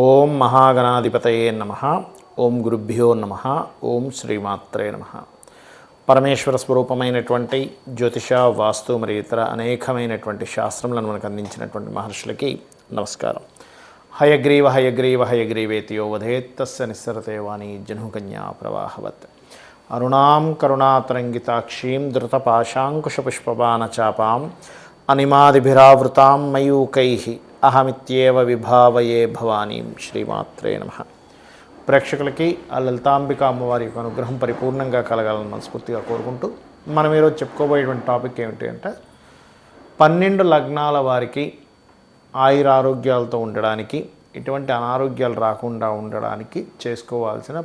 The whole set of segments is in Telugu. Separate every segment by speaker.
Speaker 1: ఓం మహాగణాధిపతయే నమః. ఓం గురుభ్యో నమః. ఓం శ్రీమాత్రే నమః. పరమేశ్వర స్వరూపమైనటువంటి జ్యోతిష, వాస్తు మరియు ఇతర అనేకమైనటువంటి శాస్త్రములను మనకు అందించినటువంటి మహర్షులకి నమస్కారం. హయగ్రీవ హయగ్రీవ హయగ్రీవేతియో వధేత్తస్య నిస్సరతే వాణి జనుకన్యా ప్రవాహవత్. అరుణాం కరుణాతరంగితాక్షీం ధృతపాశాంకుశపుష్పబాణచాపాం అనిమాదిభిరావృతాం మయూకైః అహమిత్యేవ విభావయే భవానీం. శ్రీమాత్రే నమః. ప్రేక్షకులకి ఆ లలితాంబిక అమ్మవారి యొక్క అనుగ్రహం పరిపూర్ణంగా కలగాలని మనస్ఫూర్తిగా కోరుకుంటూ మనం ఈరోజు చెప్పుకోబోయేటువంటి టాపిక్ ఏమిటి అంటే 12 లగ్నాల వారికి ఆయురారోగ్యాలతో ఉండడానికి, ఇటువంటి అనారోగ్యాలు రాకుండా ఉండడానికి చేసుకోవాల్సిన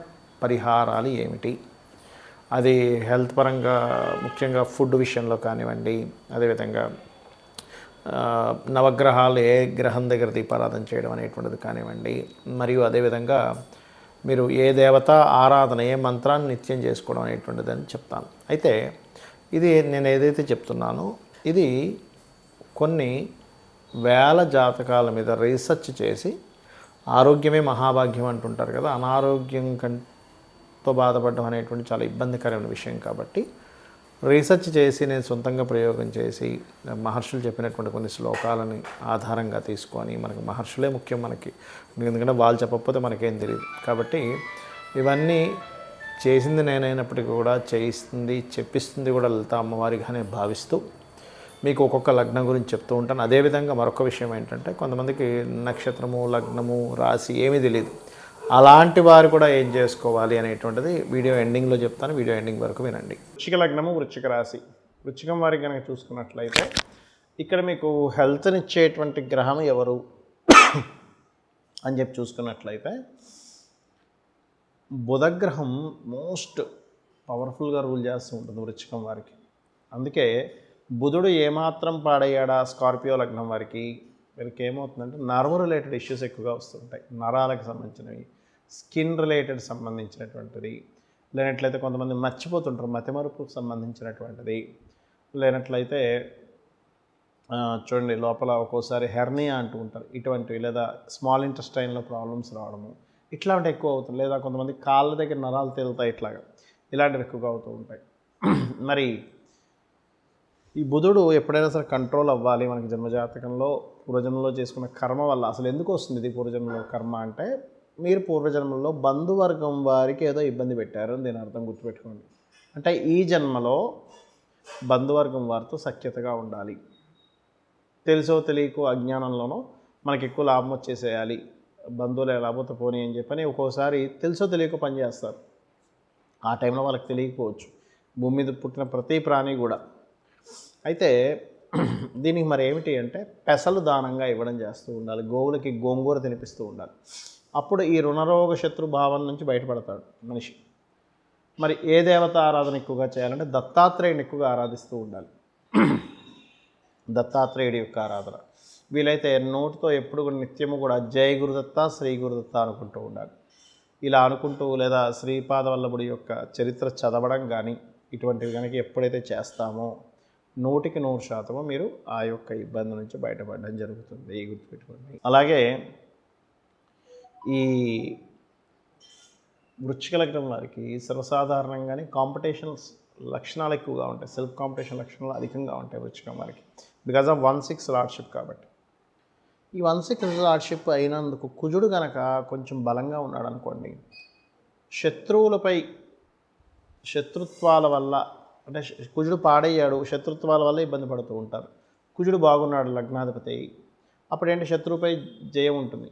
Speaker 1: పరిహారాలు ఏమిటి, అది హెల్త్ పరంగా ముఖ్యంగా ఫుడ్ విషయంలో కానివ్వండి, అదేవిధంగా నవగ్రహాలు ఏ గ్రహం దగ్గర దీపారాధన చేయడం అనేటువంటిది కానివ్వండి, మరియు అదేవిధంగా మీరు ఏ దేవత ఆరాధన ఏ మంత్రాన్ని నిత్యం చేసుకోవడం అనేటువంటిది అని చెప్తాను. అయితే ఇది నేను ఏదైతే చెప్తున్నానో ఇది కొన్ని వేల జాతకాల మీద రీసెర్చ్ చేసి, ఆరోగ్యమే మహాభాగ్యం అంటుంటారు కదా, అనారోగ్యం కంతో బాధపడడం అనేటువంటి చాలా ఇబ్బందికరమైన విషయం కాబట్టి రీసెర్చ్ చేసి నేను సొంతంగా ప్రయోగం చేసి మహర్షులు చెప్పినటువంటి కొన్ని శ్లోకాలని ఆధారంగా తీసుకొని, మనకు మహర్షులే ముఖ్యం మనకి, ఎందుకంటే వాళ్ళు చెప్పకపోతే మనకేం తెలియదు. కాబట్టి ఇవన్నీ చేసింది నేనైనప్పటికీ కూడా చేయిస్తుంది చెప్పిస్తుంది కూడా లలిత అమ్మవారిగానే భావిస్తూ మీకు ఒక్కొక్క లగ్నం గురించి చెప్తూ ఉంటాను. అదేవిధంగా మరొక విషయం ఏంటంటే, కొంతమందికి నక్షత్రము, లగ్నము, రాశి ఏమీ తెలియదు. అలాంటి వారు కూడా ఏం చేసుకోవాలి అనేటువంటిది వీడియో ఎండింగ్లో చెప్తాను. వీడియో ఎండింగ్ వరకు వినండి. వృశ్చిక లగ్నము, వృశ్చిక రాశి. వృశ్చికం వారికి కనుక చూసుకున్నట్లయితే ఇక్కడ మీకు హెల్త్నిచ్చేటువంటి గ్రహం ఎవరు అని చెప్పి చూసుకున్నట్లయితే బుధగ్రహం మోస్ట్ పవర్ఫుల్గా రూల్ చేస్తూ ఉంటుంది వృశ్చికం వారికి. అందుకే బుధుడు ఏమాత్రం పాడయ్యాడా స్కార్పియో లగ్నం వారికి, వీరికి ఏమవుతుందంటే నర్వ్ రిలేటెడ్ ఇష్యూస్ ఎక్కువగా వస్తుంటాయి. నరాలకు సంబంధించినవి, స్కిన్ రిలేటెడ్ సంబంధించినటువంటిది, లేనట్లయితే కొంతమంది మర్చిపోతుంటారు, మతిమరుపుకు సంబంధించినటువంటిది, లేనట్లయితే చూడండి లోపల ఒక్కోసారి హెర్నియా అంటూ ఉంటారు, ఇటువంటివి, లేదా స్మాల్ ఇంటెస్టైన్లో ప్రాబ్లమ్స్ రావడము, ఇట్లాంటివి ఎక్కువ అవుతుంది. లేదా కొంతమంది కాళ్ళ దగ్గర నరాలు తేలుతాయి, ఇలాంటివి ఎక్కువగా అవుతూ ఉంటాయి. మరి ఈ బుధుడు ఎప్పుడైనా సరే కంట్రోల్ అవ్వాలి మనకి జన్మజాతకంలో, పూర్వజన్మలో చేసుకున్న కర్మ వల్ల. అసలు ఎందుకు వస్తుంది ఇది పూర్వజన్మలో కర్మ అంటే, మీరు పూర్వజన్మలో బంధువర్గం వారికి ఏదో ఇబ్బంది పెట్టారు అని దీని అర్థం గుర్తుపెట్టుకోండి. అంటే ఈ జన్మలో బంధువర్గం వారితో సఖ్యతగా ఉండాలి, తెలుసో తెలియకో అజ్ఞానంలోనో మనకి ఎక్కువ లాభం వచ్చేసేయాలి, బంధువులు లాభోతో పోనీ అని చెప్పని ఒక్కోసారి తెలుసో తెలియకో పనిచేస్తారు. ఆ టైంలో వాళ్ళకి తెలియకపోవచ్చు, భూమి మీద పుట్టిన ప్రతి ప్రాణి కూడా. అయితే దీనికి మరి ఏమిటి అంటే, పెసలు దానంగా ఇవ్వడం చేస్తూ ఉండాలి, గోవులకి గోంగూర తినిపిస్తూ ఉండాలి. అప్పుడు ఈ రుణరోగ శత్రు భావం నుంచి బయటపడతాడు మనిషి. మరి ఏ దేవత ఆరాధన ఎక్కువగా చేయాలంటే దత్తాత్రేయుని ఎక్కువగా ఆరాధిస్తూ ఉండాలి. దత్తాత్రేయుడి యొక్క ఆరాధన వీలైతే నోటితో ఎప్పుడు కూడా నిత్యము కూడా జై గురుదత్త, శ్రీ గురుదత్త అనుకుంటూ ఉండాలి. ఇలా అనుకుంటూ, లేదా శ్రీపాదవల్లభుడి యొక్క చరిత్ర చదవడం కానీ ఇటువంటివి కనుక ఎప్పుడైతే చేస్తామో 100% మీరు ఆ యొక్క ఇబ్బంది నుంచి బయటపడడం జరుగుతుంది, గుర్తుపెట్టుకోండి. అలాగే ఈ వృశ్చిక లగ్నం వారికి సర్వసాధారణంగానే కాంపిటీషన్స్ లక్షణాలు ఎక్కువగా ఉంటాయి, సెల్ఫ్ కాంపిటీషన్ లక్షణాలు అధికంగా ఉంటాయి వృశ్చికం వారికి, బికాజ్ ఆఫ్ 1/6 లార్డ్షిప్. కాబట్టి ఈ 1/6 లార్డ్షిప్ అయినందుకు కుజుడు కనుక కొంచెం బలంగా ఉన్నాడు అనుకోండి, శత్రువులపై శత్రుత్వాల వల్ల, అంటే కుజుడు పాడయ్యాడు, శత్రుత్వాల వల్ల ఇబ్బంది పడుతూ ఉంటారు. కుజుడు బాగున్నాడు లగ్నాధిపతి, అప్పుడేంటి శత్రువుపై జయం ఉంటుంది.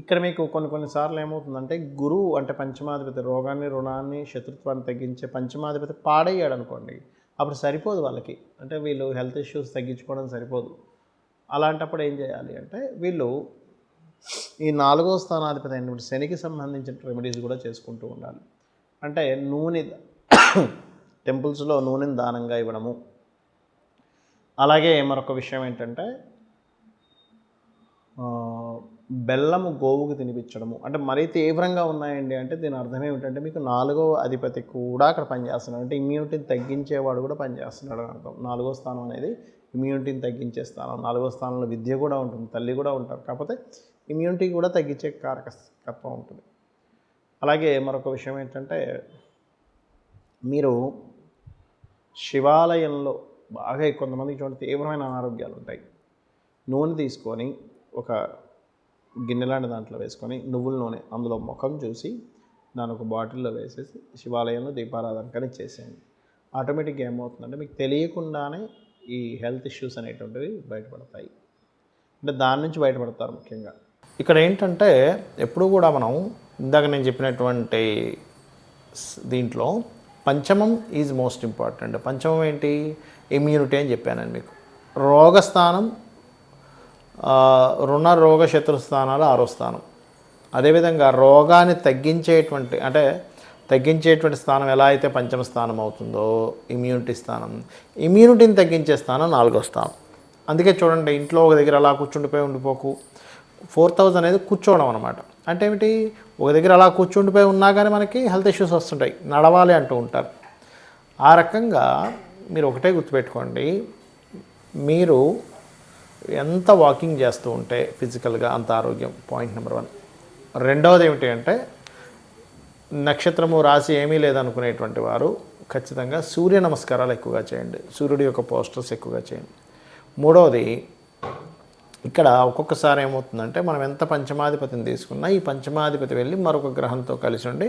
Speaker 1: ఇక్కడ మీకు కొన్నిసార్లు ఏమవుతుందంటే, గురువు అంటే పంచమాధిపతి రోగాన్ని, రుణాన్ని, శత్రుత్వాన్ని తగ్గించే పంచమాధిపతి పాడయ్యాడు అనుకోండి, అప్పుడు సరిపోదు వాళ్ళకి. అంటే వీళ్ళు హెల్త్ ఇష్యూస్ తగ్గించుకోవడం సరిపోదు. అలాంటప్పుడు ఏం చేయాలి అంటే, వీళ్ళు ఈ 4వ స్థానాధిపతి అయినటువంటి శనికి సంబంధించిన రెమెడీస్ కూడా చేసుకుంటూ ఉండాలి. అంటే నూనె, టెంపుల్స్లో నూనెని దానంగా ఇవ్వడము. అలాగే మరొక విషయం ఏంటంటే, బెల్లము గోవుకు తినిపించడము. అంటే మరీ తీవ్రంగా ఉన్నాయండి అంటే దీని అర్థం ఏమిటంటే, మీకు 4వ అధిపతి కూడా అక్కడ పనిచేస్తున్నాడు, అంటే ఇమ్యూనిటీని తగ్గించేవాడు కూడా పనిచేస్తున్నాడు అని అర్థం. 4వ స్థానం అనేది ఇమ్యూనిటీని తగ్గించే స్థానం. 4వ స్థానంలో విద్య కూడా ఉంటుంది, తల్లి కూడా ఉంటారు. కాకపోతే ఇమ్యూనిటీ కూడా తగ్గించే కారకత్వం ఉంటుంది. అలాగే మరొక విషయం ఏంటంటే, మీరు శివాలయంలో బాగా కొంతమందికి చూడండి తీవ్రమైన అనారోగ్యాలు ఉంటాయి. నూనె తీసుకొని ఒక గిన్నె లాంటి దాంట్లో వేసుకొని నువ్వుల నూనె అందులో ముఖం చూసి దాన్ని ఒక బాటిల్లో వేసేసి శివాలయంలో దీపారాధన కానీ చేసేయండి. ఆటోమేటిక్గా ఏమవుతుందంటే మీకు తెలియకుండానే ఈ హెల్త్ ఇష్యూస్ అనేటువంటివి బయటపడతాయి. అంటే దాని నుంచి బయటపడతారు ముఖ్యంగా. ఇక్కడ ఏంటంటే ఎప్పుడు కూడా మనం ఇందాక నేను చెప్పినటువంటి దీంట్లో పంచమం ఈజ్ మోస్ట్ ఇంపార్టెంట్. పంచమం ఏంటి? ఇమ్యూనిటీ అని చెప్పానండి మీకు. రోగస్థానం రుణ రోగ శత్రు స్థానాలు 6వ స్థానం. అదేవిధంగా రోగాన్ని తగ్గించేటువంటి స్థానం ఎలా అయితే పంచమ స్థానం అవుతుందో ఇమ్యూనిటీ స్థానం, ఇమ్యూనిటీని తగ్గించే స్థానం 4వ స్థానం. అందుకే చూడండి ఇంట్లో ఒక దగ్గర అలా ఉండిపోకు. 4000 అనేది కూర్చోవడం అనమాట. అంటే ఏమిటి? ఒక దగ్గర అలా కూర్చుండిపోయి ఉన్నా కానీ మనకి హెల్త్ ఇష్యూస్ వస్తుంటాయి, నడవాలి అంటూ ఉంటారు. ఆ రకంగా మీరు ఒకటే గుర్తుపెట్టుకోండి, మీరు ఎంత వాకింగ్ చేస్తూ ఉంటే ఫిజికల్గా అంత ఆరోగ్యం. Point number 1. రెండవది ఏమిటి అంటే, నక్షత్రము రాశి ఏమీ లేదనుకునేటువంటి వారు ఖచ్చితంగా సూర్య నమస్కారాలు ఎక్కువగా చేయండి, సూర్యుడి యొక్క పోస్టర్స్ ఎక్కువగా చేయండి. మూడవది, ఇక్కడ ఒక్కొక్కసారి ఏమవుతుందంటే మనం ఎంత పంచమాధిపతిని తీసుకున్నా ఈ పంచమాధిపతి వెళ్ళి మరొక గ్రహంతో కలిసి ఉండి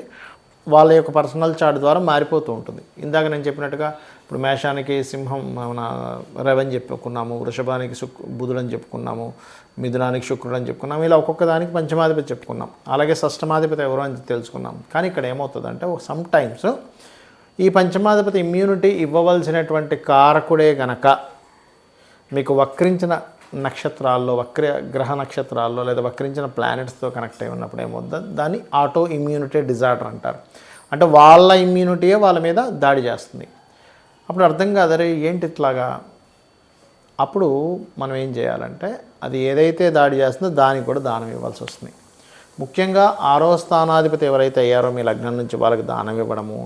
Speaker 1: వాళ్ళ యొక్క పర్సనల్ చార్ట్ ద్వారా మారిపోతూ ఉంటుంది. ఇందాక నేను చెప్పినట్టుగా ఇప్పుడు మేషానికి సింహం మన రవి అని చెప్పుకున్నాము, వృషభానికి బుధుడు అని చెప్పుకున్నాము, మిథునానికి శుక్రుడు అని చెప్పుకున్నాము. ఇలా ఒక్కొక్క దానికి పంచమాధిపతి చెప్పుకున్నాం. అలాగే షష్టమాధిపతి ఎవరో అని తెలుసుకున్నాం. కానీ ఇక్కడ ఏమవుతుందంటే సమ్ టైమ్స్ ఈ పంచమాధిపతి ఇమ్యూనిటీ ఇవ్వవలసినటువంటి కారకుడే గనక మీకు వక్రించిన నక్షత్రాల్లో గ్రహ నక్షత్రాల్లో లేదా వక్రించిన ప్లానెట్స్తో కనెక్ట్ అయి ఉన్నప్పుడు ఏమవుతుంది, దాన్ని ఆటో ఇమ్యూనిటీ డిజార్డర్ అంటారు. అంటే వాళ్ళ ఇమ్యూనిటీయే వాళ్ళ మీద దాడి చేస్తుంది. అప్పుడు అర్థం కాదరే ఏంటి ఇట్లాగా. అప్పుడు మనం ఏం చేయాలంటే అది ఏదైతే దాడి చేస్తుందో దానికి కూడా దానం ఇవ్వాల్సి వస్తుంది. ముఖ్యంగా 6వ స్థానాధిపతి ఎవరైతే అయ్యారో మీ లగ్నం నుంచి వాళ్ళకి దానం ఇవ్వడము,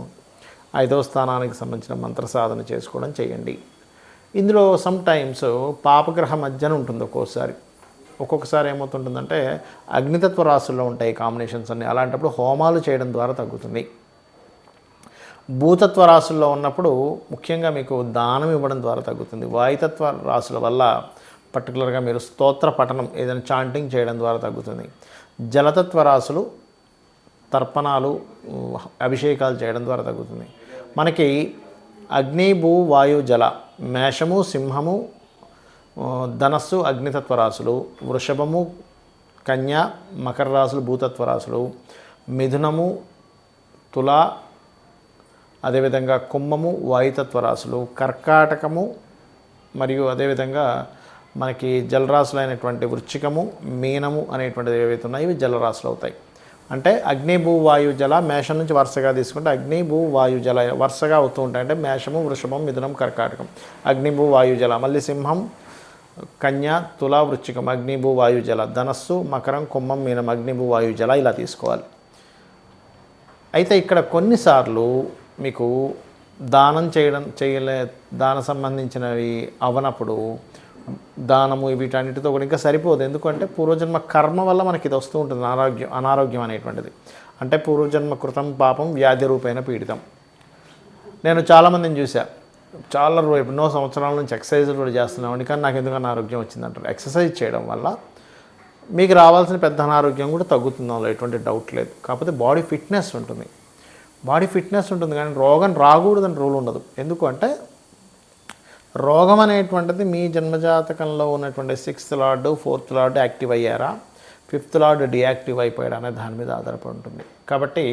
Speaker 1: 5వ స్థానానికి సంబంధించిన మంత్ర సాధన చేసుకోవడం చేయండి. ఇందులో సమ్ టైమ్స్ పాపగ్రహ మధ్యన ఉంటుంది. ఒక్కొక్కసారి ఏమవుతుంటుందంటే అగ్నితత్వ రాశుల్లో ఉంటాయి కాంబినేషన్స్ అన్నీ. అలాంటప్పుడు హోమాలు చేయడం ద్వారా తగ్గుతుంది. భూతత్వ రాశుల్లో ఉన్నప్పుడు ముఖ్యంగా మీకు దానం ఇవ్వడం ద్వారా తగ్గుతుంది. వాయుతత్వ రాశుల వల్ల పర్టికులర్గా మీరు స్తోత్ర పఠనం ఏదైనా చాంటింగ్ చేయడం ద్వారా తగ్గుతుంది. జలతత్వ రాశులు తర్పణాలు అభిషేకాలు చేయడం ద్వారా తగ్గుతుంది. మనకి అగ్ని భూ వాయు జల మేషము సింహము ధనస్సు అగ్నితత్వ రాశులు, వృషభము కన్య మకర రాశులు భూతత్వ రాశులు, మిథునము తుల అదేవిధంగా కుంభము వాయుతత్వ రాశులు, కర్కాటకము మరియు అదేవిధంగా మనకి జలరాశులైనటువంటి వృశ్చికము మీనము అనేటువంటివి ఏవైతే ఉన్నాయో ఇవి జలరాశులు అవుతాయి. అంటే అగ్ని భూ వాయు జల మేషం నుంచి వరుసగా తీసుకుంటే అగ్ని భూ వాయు జల వరుసగా అవుతూ ఉంటాయి. అంటే మేషము వృషభం మిథునం కర్కాటకం అగ్ని భూ వాయు జల, మళ్ళీ సింహం కన్య తుల వృశ్చికం అగ్ని భూ వాయు జల, ధనస్సు మకరం కుంభం మీనం అగ్ని భూ వాయు జల ఇలా తీసుకోవాలి. అయితే ఇక్కడ కొన్నిసార్లు మీకు దాన సంబంధించినవి అవనప్పుడు దానము వీటన్నిటితో కూడా ఇంకా సరిపోదు. ఎందుకంటే పూర్వజన్మ కర్మ వల్ల మనకి ఇది వస్తూ ఉంటుంది అనారోగ్యం అనేటువంటిది. అంటే పూర్వజన్మ కృతం పాపం వ్యాధి రూపేణ పీడితం. నేను చాలామందిని చూసా, చాలా ఎన్నో సంవత్సరాల నుంచి ఎక్సర్సైజులు కూడా చేస్తున్నామండి కానీ నాకు ఎందుకు అనారోగ్యం వచ్చిందంటారు. ఎక్సర్సైజ్ చేయడం వల్ల మీకు రావాల్సిన పెద్ద అనారోగ్యం కూడా తగ్గుతుందో ఎటువంటి డౌట్ లేదు. కాకపోతే బాడీ ఫిట్నెస్ ఉంటుంది కానీ రోగం రాకూడదని రూల్ ఉండదు. ఎందుకు అంటే రోగం అనేటువంటిది మీ జన్మజాతకంలో ఉన్నటువంటి 6th lord 4th lord active అయ్యారా, 5th లార్డ్ డియాక్టివ్ అయిపోయాడా అనే దాని మీద ఆధారపడి ఉంటుంది. కాబట్టి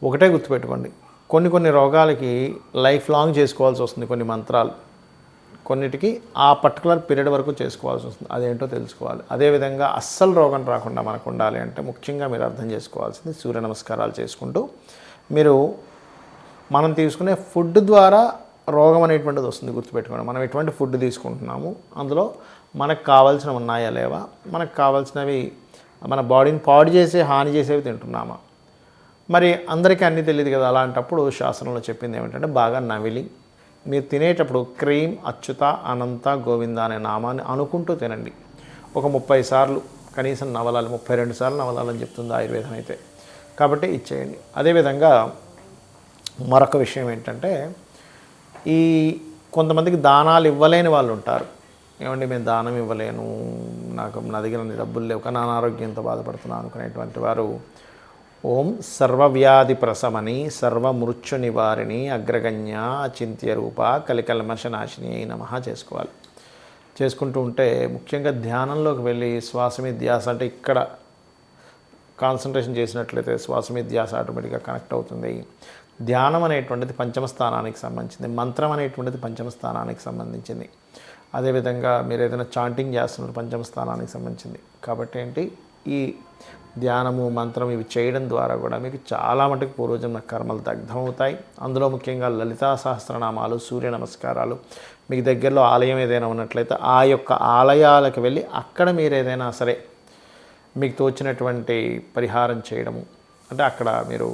Speaker 1: ఒకటే గుర్తుపెట్టుకోండి, కొన్ని రోగాలకి లైఫ్ లాంగ్ చేసుకోవాల్సి వస్తుంది. కొన్ని మంత్రాలు కొన్నిటికి ఆ పర్టికులర్ పీరియడ్ వరకు చేసుకోవాల్సి వస్తుంది. అదేంటో తెలుసుకోవాలి. అదేవిధంగా అస్సలు రోగం రాకుండా మనకు ఉండాలి అంటే ముఖ్యంగా మీరు అర్థం చేసుకోవాల్సింది సూర్య నమస్కారాలు చేసుకుంటూ మనం తీసుకునే ఫుడ్ ద్వారా రోగం అనేటువంటిది వస్తుంది. గుర్తుపెట్టుకోండి, మనం ఎటువంటి ఫుడ్ తీసుకుంటున్నాము, అందులో మనకు కావాల్సినవి ఉన్నాయా లేవా, మనకు కావాల్సినవి మన బాడీని పాడు చేసే హాని చేసేవి తింటున్నామా. మరి అందరికీ అన్నీ తెలియదు కదా. అలాంటప్పుడు శాస్త్రంలో చెప్పింది ఏమిటంటే బాగా నవిలి మీరు తినేటప్పుడు క్రీం అచ్యుత అనంత గోవింద అనే నామాన్ని అనుకుంటూ తినండి. ఒక 30 సార్లు కనీసం నవలాలి, 32 సార్లు నవలాలని చెప్తుంది ఆయుర్వేదం అయితే. కాబట్టి ఇచ్చేయండి. అదేవిధంగా మరొక విషయం ఏంటంటే, ఈ కొంతమందికి దానాలు ఇవ్వలేని వాళ్ళు ఉంటారు. ఏమండి మేము దానం ఇవ్వలేను, నా దగ్గర డబ్బులు లేవు, కానీ అనారోగ్యంతో బాధపడుతున్నాను అనుకునేటువంటి వారు ఓం సర్వవ్యాధి ప్రశమని సర్వమృత్యు నివారిణి అగ్రగణ్య అచింత్య రూప కలికల్మషనాశిని అయి నమః చేసుకోవాలి. చేసుకుంటూ ఉంటే ముఖ్యంగా ధ్యానంలోకి వెళ్ళి శ్వాస మీద ధ్యాస, అంటే ఇక్కడ కాన్సన్ట్రేషన్ చేసినట్లయితే శ్వాస మీద ధ్యాస ఆటోమేటిక్గా కనెక్ట్ అవుతుంది. ధ్యానం అనేటువంటిది పంచమ స్థానానికి సంబంధించింది, మంత్రం అనేటువంటిది పంచమ స్థానానికి సంబంధించింది. అదేవిధంగా మీరు ఏదైనా చాంటింగ్ చేస్తున్నారు పంచమ స్థానానికి సంబంధించింది. కాబట్టి ఏంటి, ఈ ధ్యానము మంత్రం ఇవి చేయడం ద్వారా కూడా మీకు చాలా మటుకు పూర్వజన్మ కర్మలు దగ్ధమవుతాయి. అందులో ముఖ్యంగా లలితా సహస్రనామాలు, సూర్య నమస్కారాలు, మీకు దగ్గరలో ఆలయం ఏదైనా ఉన్నట్లయితే ఆ యొక్క ఆలయాలకు వెళ్ళి అక్కడ మీరు ఏదైనా సరే మీకు తోచినటువంటి పరిహారం చేయడము, అంటే అక్కడ మీరు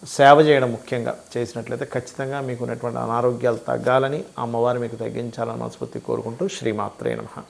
Speaker 1: సేవ చేయడం ముఖ్యంగా చేసినట్లయితే ఖచ్చితంగా మీకు ఉన్నటువంటి అనారోగ్యాలు తగ్గాలని, అమ్మవారు మీకు తగ్గించాలని మనస్ఫూర్తి కోరుకుంటూ శ్రీమాత్రే నమః.